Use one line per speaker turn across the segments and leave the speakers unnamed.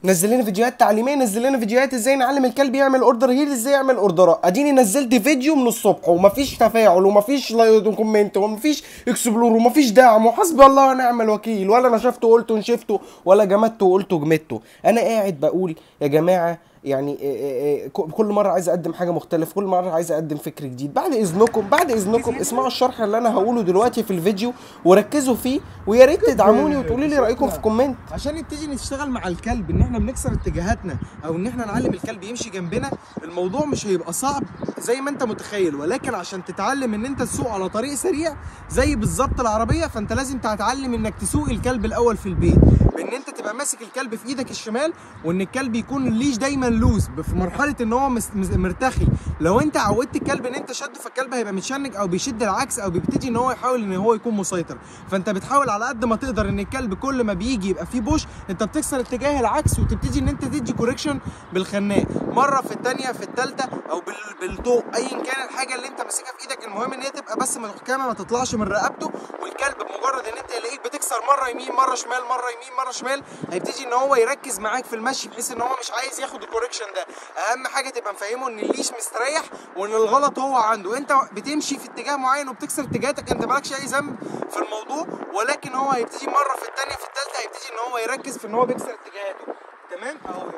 نزل لنا فيديوهات تعليميه، نزل لنا فيديوهات ازاي نعلم الكلب يعمل اوردر هيل، ازاي يعمل اوردرات. اديني نزلت فيديو من الصبح ومفيش تفاعل ومفيش لايك وكومنت ومفيش اكسبلور ومفيش دعم، وحسبي الله ونعم الوكيل. ولا انا شفته وقلت نشفته، ولا جمدته وقلت جمدته. انا قاعد بقول يا جماعه يعني كل مره عايز اقدم حاجه مختلفه، كل مره عايز اقدم فكر جديد. بعد اذنكم اسمعوا الشرح اللي انا هقوله دلوقتي في الفيديو وركزوا فيه، ويا ريت تدعموني وتقولوا لي رايكم في كومنت
عشان نبتدي نشتغل مع الكلب ان احنا بنكسر اتجاهاتنا، او ان احنا نعلم الكلب يمشي جنبنا. الموضوع مش هيبقى صعب زي ما انت متخيل، ولكن عشان تتعلم ان انت تسوق على طريق سريع زي بالظبط العربيه، فانت لازم تتعلم انك تسوق الكلب الاول في البيت، بان انت تبقى ماسك الكلب في ايدك الشمال، وان الكلب يكون الليش دايما لوز في مرحله ان هو مرتخي. لو انت عودت الكلب ان انت شده، فالكلب هيبقى متشنج او بيشد العكس، او بيبتدي ان هو يحاول ان هو يكون مسيطر. فانت بتحاول على قد ما تقدر ان الكلب كل ما بيجي يبقى فيه بوش، انت بتكسر اتجاه العكس وتبتدي ان انت تدي كوريكشن بالخناق مره في الثانيه في الثالثه، او بالطوق، ايا كان الحاجه اللي انت ماسكها في ايدك. المهم ان هي تبقى بس محكمه، ما تطلعش من رقبته. والكلب بمجرد ان انت يلاقيك بتكسر مره يمين مره شمال، مره يمين مره شمال، هيبتدي ان هو يركز معاك في المشي، بحيث ان هو مش عايز ياخد الكوريكشن ده. اهم حاجه تبقى مفهمه ان الليش مستريح، وان الغلط هو عنده. انت بتمشي في اتجاه معين وبتكسر اتجاهاتك، انت مالكش اي ذنب في الموضوع، ولكن هو هيبتدي مره في الثانيه في الثالثه هيبتدي ان هو يركز في ان هو بيكسر اتجاهاته. تمام اهو،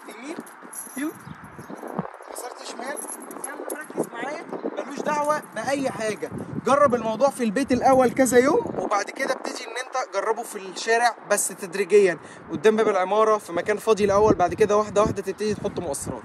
يمين يو، كسرت شمال، الكلب مركز معايا ملوش دعوه باي حاجه. جرب الموضوع في البيت الاول كذا يوم، وبعد كده ابتدي ان انت جربه في الشارع بس تدريجيا، قدام باب العماره في مكان فاضي الاول، بعد كده واحده واحده تبتدي تحط مؤثرات.